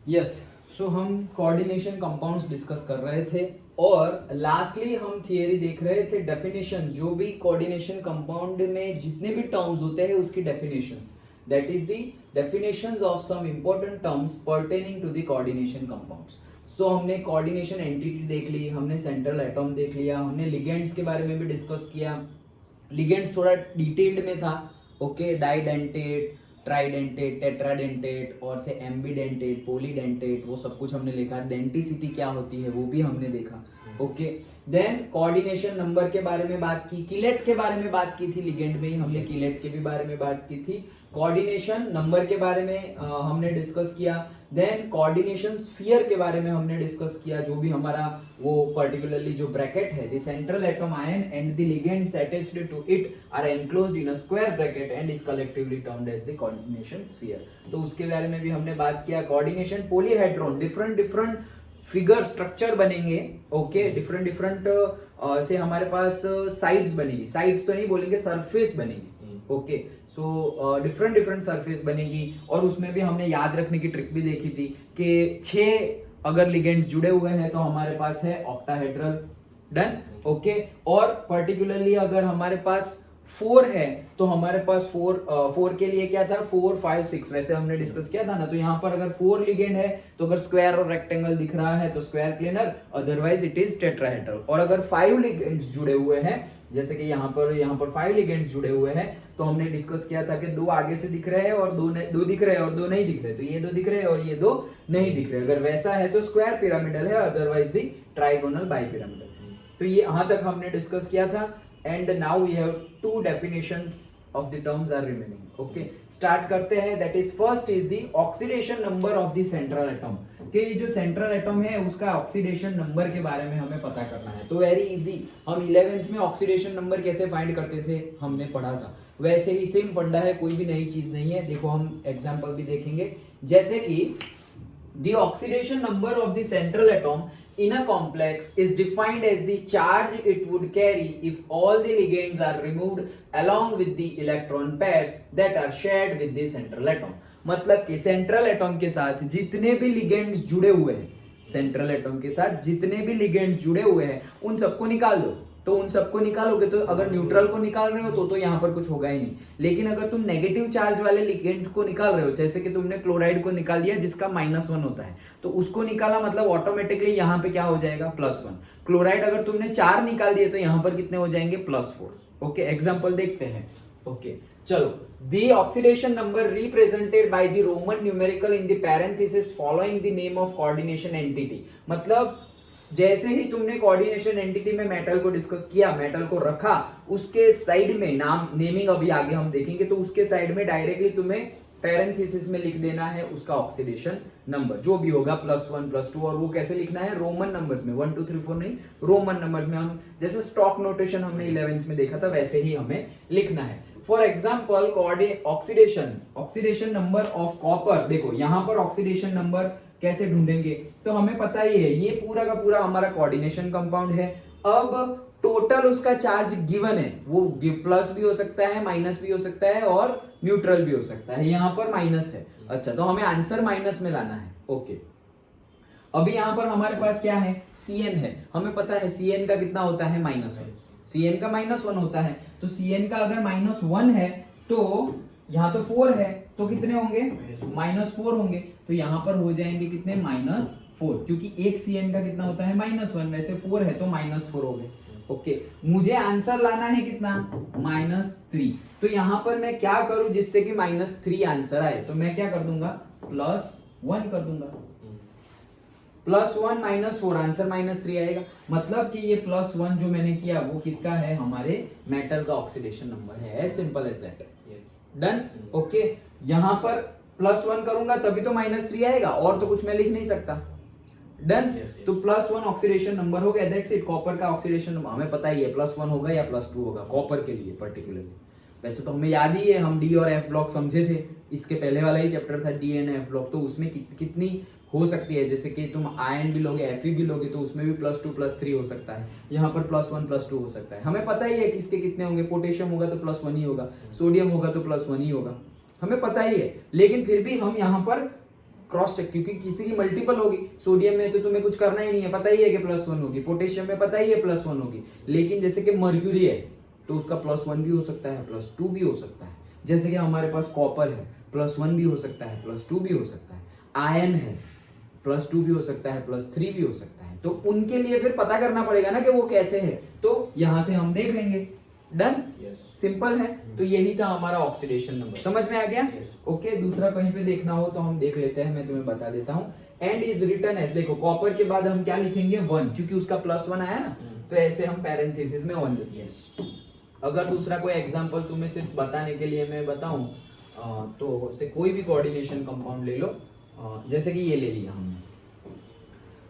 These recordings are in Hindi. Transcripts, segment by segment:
यस, सो हम कोऑर्डिनेशन कंपाउंड्स डिस्कस कर रहे थे और लास्टली हम थियरी देख रहे थे डेफिनेशन, जो भी कोऑर्डिनेशन कंपाउंड में जितने भी टर्म्स होते हैं उसकी definitions, that is the definitions of some important terms pertaining to the coordination compounds. So हमने कोऑर्डिनेशन एंटिटी देख ली, हमने सेंट्रल एटॉम देख लिया, हमने लिगेंड्स के बारे में भी डिस्कस किया। लिगेंड्स थोड़ा डिटेल्ड में था, ओके, डाइडेंटेट, ट्राइडेंटेट, टेट्राडेंटेट और से एम्बीडेंटेट, पॉलीडेंटेट, वो सब कुछ हमने लिखा। डेंटिसिटी क्या होती है वो भी हमने देखा, ओके। देन कोऑर्डिनेशन नंबर के बारे में बात की, किलेट के बारे में बात की थी, लिगेंड में ही हमने किलेट के भी बारे में बात की थी। कोऑर्डिनेशन नंबर के बारे में हमने डिस्कस किया। देन कोऑर्डिनेशन स्फीयर के बारे में हमने डिस्कस किया, जो भी हमारा वो पर्टिकुलरली जो ब्रैकेट है, the central atom ion and the ligands attached to it are enclosed in a square bracket and is collectively termed as the coordination sphere. तो उसके बारे में भी हमने बात किया। Coordination polyhedron, different different figure structure बनेंगे, ओके, डिफरेंट डिफरेंट से हमारे पास साइड्स बनेगी, साइड्स तो नहीं बोलेंगे, सरफेस बनेगी, okay. So different different surface बनेगी और उसमें भी हमने याद रखने की ट्रिक भी देखी थी कि 6 अगर लिगेंड्स जुड़े हुए हैं तो हमारे पास है ऑक्टाहेड्रल, डन, ओके। और पर्टिकुलरली अगर हमारे पास 4 है तो हमारे पास 4 के लिए क्या था, 4 5 6 वैसे हमने डिस्कस किया था ना। तो यहाँ पर अगर 4 लिगेंड है तो अगर स्क्वायर और रेक्टेंगल दिख रहा है तो square planar, otherwise it is tetrahedral. और अगर 5 लिगेंड्स जुड़े हुए हैं, जैसे कि यहाँ पर 5 लिगेंड्स जुड़े हुए हैं, तो हमने डिस्कस किया था कि 2 आगे से दिख रहे हैं और 2 दिख रहे हैं और 2 नहीं दिख रहे, तो ये 2 दिख रहे हैं और ये 2 नहीं दिख रहे। अगर वैसा है तो स्क्वायर पिरामिडल है, अदरवाइज दी ट्राइगोनल बाइपिरामिडल। तो ये यहाँ तक हमने डिस्कस किया था। And now we have 2 definitions of the terms are remaining, okay. Start करते हैं। That is first is the oxidation number of the central atom, कि जो सेंट्रल एटॉम है उसका ऑक्सीडेशन नंबर के बारे में हमें पता करना है। तो वेरी इजी, हम 11th में ऑक्सीडेशन नंबर कैसे फाइंड करते थे हमने पढ़ा था, वैसे ही सेम फंडा है, कोई भी नई चीज नहीं है। देखो हम एग्जांपल भी देखेंगे, जैसे कि the oxidation number of the central atom in a complex is defined as the charge it would carry if all the ligands are removed along with the electron pairs that are shared with the central atom। मतलब कि सेंट्रल एटॉम के साथ जितने भी लिगेंड्स जुड़े हुए हैं, सेंट्रल एटॉम के साथ जितने भी लिगेंड्स जुड़े हुए हैं उन सबको निकाल दो। तो उन सबको निकालोगे तो अगर न्यूट्रल को निकाल रहे हो तो यहाँ पर कुछ होगा ही नहीं। लेकिन अगर तुम नेगेटिव चार्ज वाले लिगेंड को निकाल रहे हो, जैसे कि तुमने क्लोराइड को निकाल दिया जिसका -1 होता है, तो उसको निकाला मतलब ऑटोमेटिकली यहाँ पे क्या हो जाएगा, +1। क्लोराइड अगर तुमने 4 निकाल दिए तो यहाँ पर कितने हो जाएंगे, +4। ओके, एग्जाम्पल देखते हैं, ओके। चलो, the oxidation number represented by the Roman numeral in the parenthesis following the name of coordination entity। मतलब जैसे ही तुमने कोऑर्डिनेशन एंटिटी में मेटल को डिस्कस किया, मेटल को रखा, उसके साइड में नाम, नेमिंग अभी आगे हम देखेंगे, तो उसके साइड में डायरेक्टली तुम्हें पैरेंथेसिस में लिख देना है उसका ऑक्सीडेशन नंबर जो भी होगा, +1 +2। और वो कैसे लिखना है, रोमन नंबर्स में, 1 2 3 4 नहीं, रोमन नंबर्स में। हम जैसे स्टॉक नोटेशन हमने 11th में देखा था वैसे ही हमें लिखना है। For example oxidation number of copper, देखो यहाँ पर ऑक्सीडेशन नंबर कैसे ढूंढेंगे, तो हमें पता ही है ये पूरा का पूरा हमारा कोऑर्डिनेशन कंपाउंड है। अब टोटल उसका चार्ज गिवन है, वो प्लस भी हो सकता है, माइनस भी हो सकता है और न्यूट्रल भी हो सकता है। यहाँ पर माइनस है, अच्छा, तो हमें आंसर माइनस में लाना है, ओके। अभी यहाँ पर हमारे पास क्या है, Cn है, हमें पता है Cn का कितना होता है, -1। Cn का -1 होता है, तो Cn का अगर -1 है तो यहाँ तो 4 है, तो कितने होंगे, -4 होंगे। तो यहाँ पर हो जाएंगे कितने, -4, क्योंकि एक Cn का कितना होता है, -1, वैसे 4 है तो -4 हो गए, ओके। मुझे आंसर लाना है कितना, -3। तो यहाँ पर मैं क्या करूं जिससे कि -3 आंसर आए, तो मैं क्या कर दूंगा, +1 कर दूंगा। +1 -4, आंसर -3 आएगा। मतलब कि ये +1 जो मैंने किया वो किसका है, हमारे मेटल का ऑक्सीडेशन नंबर है, as simple as that, done, okay. यहाँ पर +1 करूंगा तभी तो -3 आएगा, और तो कुछ मैं लिख नहीं सकता, डन। तो +1 ऑक्सीडेशन नंबर हो गया, दैट्स इट। कॉपर का ऑक्सीडेशन नंबर हमें पता ही है, +1 होगा या +2 होगा कॉपर के लिए पर्टिकुलरली। वैसे तो हमें याद ही है, हम डी और एफ ब्लॉक समझे थे, इसके पहले वाला ही चैप्टर था डी एंड एफ ब्लॉक, तो उसमें कितनी हो सकती है, जैसे कि तुम आयन भी लोगे, Fe भी लोगे, तो उसमें भी +2 +3 हो सकता है। यहाँ पर +1 +2 हो सकता है। हमें पता ही है कि इसके कितने होंगे, पोटेशियम होगा तो +1 ही होगा, सोडियम होगा तो +1 ही होगा, हमें पता ही है। लेकिन फिर भी हम यहाँ पर क्रॉस चेक, क्योंकि किसी की मल्टीपल होगी। सोडियम में तो तुम्हें कुछ करना ही नहीं है, पता ही है कि +1 होगी, पोटेशियम में पता ही है +1 होगी, लेकिन जैसे कि मर्क्यूरी है तो उसका +1 भी हो सकता है, +2 भी हो सकता है। जैसे कि हमारे पास कॉपर है, +1 भी हो सकता है, +2 भी हो सकता है। आयन है, +2 भी हो सकता है, +3 भी हो सकता है। तो उनके लिए फिर पता करना पड़ेगा ना कि वो कैसे है, तो यहां से हम देख लेंगे। डन, सिंपल है। तो यही था हमारा ऑक्सीडेशन नंबर, समझ में आ गया? ओके, दूसरा कहीं पे देखना हो तो हम देख लेते हैं, मैं तुम्हें बता देता हूँ। एंड इज रिटन एज, देखो कॉपर के बाद हम क्या लिखेंगे 1, क्योंकि उसका +1 आया ना, तो ऐसे हम पैरेंथेसिस में 1 लिखेंगे। अगर दूसरा कोई एग्जांपल तुम्हें सिर्फ बताने के लिए मैं बताऊं तो से कोई भी कोऑर्डिनेशन कंपाउंड ले लो, जैसे कि ये ले लिया हमने,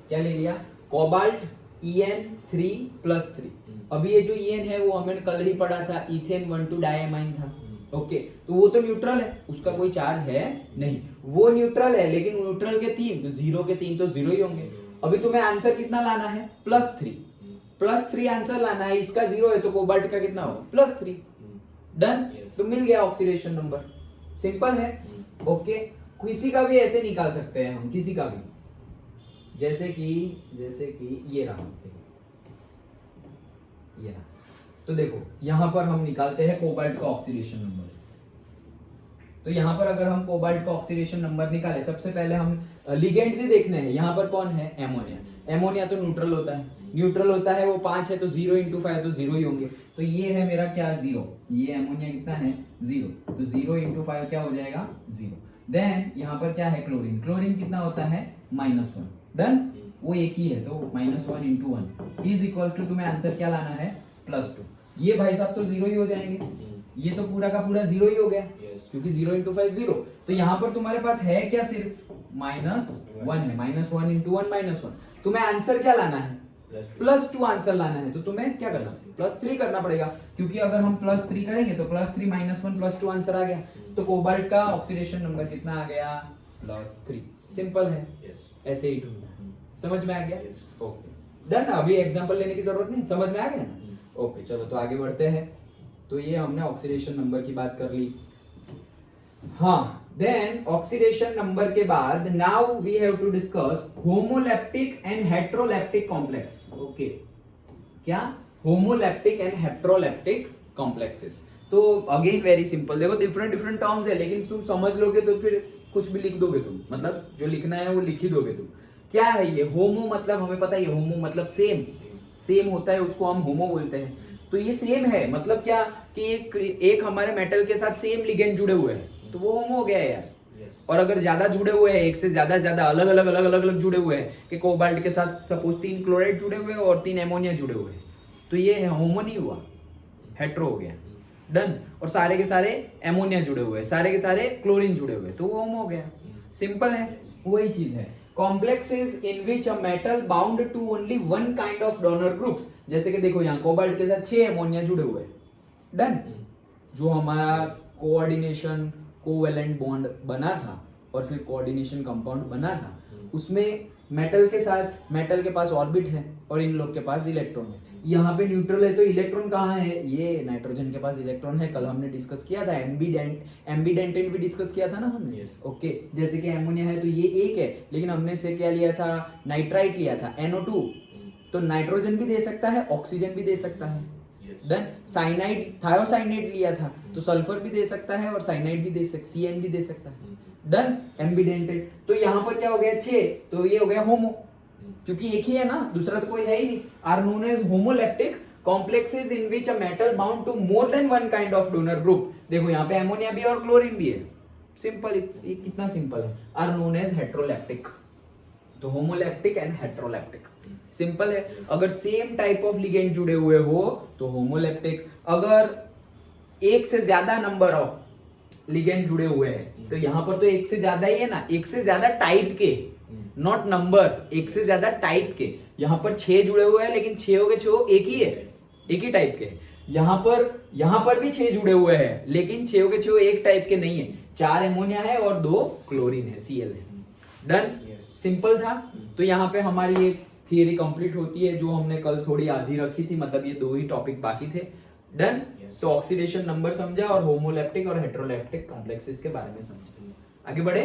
क्या ले लिया, कोबाल्ट En3+3। अभी ये जो En है वो हमने कल ही पढ़ा था, इथेन 1,2 डायमाइन था। ओके, तो वो तो न्यूट्रल है, उसका कोई चार्ज है नहीं, वो न्यूट्रल है, लेकिन न्यूट्रल के 3 तो 0 के 3 तो 0 ही होंगे। अभी तुम्हें आंसर कितना लाना है, +3 आंसर लाना है, इसका 0 है तो कोबाल्ट का कितना होगा, +3। डन, तो मिल गया ऑक्सीडेशन नंबर, सिंपल है। ओके, किसी का भी ऐसे निकाल सकते हैं हम, किसी का भी, जैसे कि ये रहा, ये रहा, तो देखो यहां पर हम निकालते हैं कोबाल्ट का ऑक्सीडेशन नंबर। तो यहां पर अगर हम कोबाल्ट का ऑक्सीडेशन नंबर निकाले, सबसे पहले हम लिगेंड्स ही देखने हैं। यहां पर कौन है, एमोनिया। एमोनिया तो न्यूट्रल होता है, न्यूट्रल होता है, वो 5 है तो 0 × 5 तो 0 ही होंगे। तो ये है मेरा क्या, 0, ये एमोनिया कितना है 0, तो 0 × 5 क्या हो जाएगा 0। देन यहाँ पर क्या है, क्लोरीन। क्लोरीन कितना होता है -1। डन, वो एक ही है तो -1 × 1 इज इक्वल टू, तुम्हें आंसर क्या लाना है +2। ये भाई साहब तो 0 ही हो जाएंगे, ये तो पूरा का पूरा 0 ही हो गया, क्योंकि 0 × 5 0। तो यहाँ पर तुम्हारे पास है क्या, सिर्फ -1 है, -1 × 1 -1। तुम्हें आंसर क्या लाना है, +2 आंसर लाना है, तो तुम्हें क्या करना, +3 करना पड़ेगा, क्योंकि अगर हम +3 करेंगे तो +3 -1 +2 आंसर आ गया। तो कोबाल्ट का ऑक्सीडेशन नंबर कितना आ गया, +3। सिंपल है, ऐसे ही ढूंढना है, समझ में आ गया? Okay, done. अभी एग्जांपल लेने की जरूरत नहीं, समझ में आ गया ना? ओके, चलो तो आगे बढ़ते हैं। तो ये हमने ऑक्सीडेशन नंबर की बात कर ली। हाँ, देन ऑक्सीडेशन नंबर के बाद now we have to discuss homoleptic and heteroleptic complex. Okay, क्या, होमोलैप्टिक एंड हेट्रोलैप्टिक कॉम्प्लेक्सेस। तो अगेन वेरी सिंपल, देखो डिफरेंट टर्म्स है, लेकिन तुम समझ लोगे तो फिर कुछ भी लिख दोगे तुम, मतलब जो लिखना है वो लिख ही दोगे तुम। क्या है ये होमो, मतलब हमें पता है होमो मतलब सेम होता है, उसको हम होमो बोलते हैं। तो ये सेम है, मतलब क्या कि एक हमारे मेटल के साथ सेम लिगेंड जुड़े हुए हैं, तो वो होमो हो गया है यार। और अगर ज्यादा जुड़े हुए हैं, एक से ज्यादा अलग अलग जुड़े हुए हैं, कि कोबाल्ट के साथ सपोज 3 क्लोराइड जुड़े हुए हैं और 3 एमोनिया जुड़े हुए हैं, तो ये होमो नहीं हुआ, हेट्रो हो गया। डन, और सारे के सारे एमोनिया जुड़े हुए हैं, सारे के सारे क्लोरीन जुड़े हुए हैं, तो वो होमो हो गया। सिंपल है, वही चीज है। Complexes in which a metal bound to only one kind of donor groups, जैसे कि देखो यहाँ कोबाल्ट के साथ 6 एमोनिया जुड़े हुए हैं। डन, जो हमारा कोऑर्डिनेशन कोवेलेंट बॉन्ड बना था और फिर कोऑर्डिनेशन कंपाउंड बना था, उसमें मेटल के पास ऑर्बिट है और इन लोग के पास इलेक्ट्रॉन है। यहाँ पे न्यूट्रल है तो इलेक्ट्रॉन कहाँ है, ये नाइट्रोजन के पास इलेक्ट्रॉन है। कल हमने डिस्कस किया था, एम्बीडेंटेंट भी डिस्कस किया था ना हमने। ओके, जैसे कि एमोनिया है तो ये एक है, लेकिन हमने से क्या लिया था, नाइट्राइट लिया था, NO2। तो नाइट्रोजन भी दे सकता है, ऑक्सीजन भी दे सकता है। देन साइनाइड, थायोसाइनाइड लिया था, तो सल्फर भी दे सकता है और साइनाइड भी दे सकता, CN भी दे सकता है। डन, एम्बीडेंटेड। तो यहाँ पर क्या हो गया 6, तो ये हो गया होमो, क्योंकि एक ही है ना, दूसरा तो कोई है ही नहीं। Are known as homoleptic complexes in which a metal bound to more than one kind of donor group. देखो यहाँ पे एमोनिया भी और क्लोरीन भी है, सिंपल, ये कितना सिंपल है। आर नोन एज हेट्रोलैप्टिक, तो होमोलैप्टिक एंड हेट्रोलैप्टिक, सिंपल है। अगर सेम टाइप ऑफ लिगेंड जुड़े हुए हो तो होमोलैप्टिक, अगर एक से ज्यादा नंबर ऑफ लिगेंड जुड़े हुए हैं, तो यहाँ पर तो एक से ज्यादा ही है ना, एक से ज्यादा टाइप के, नॉट नंबर, एक से ज्यादा टाइप के। यहाँ पर 6 जुड़े हुए हैं, लेकिन 6 हो गए 6 एक ही है, एक ही टाइप के। यहाँ पर भी 6 जुड़े हुए हैं, लेकिन 6 हो गए 6 एक टाइप के नहीं है, 4 एमोनिया है और 2 क्लोरीन है, Cl है। डन, सिंपल था। तो यहाँ पे हमारी एक थियरी कंप्लीट होती है, जो हमने कल थोड़ी आधी रखी थी, मतलब ये 2 ही टॉपिक बाकी थे। डन, तो ऑक्सीडेशन नंबर समझा और होमोलैप्टिक और हेट्रोलैप्टिक कॉम्प्लेक्सेस के बारे में समझा। आगे बढ़े।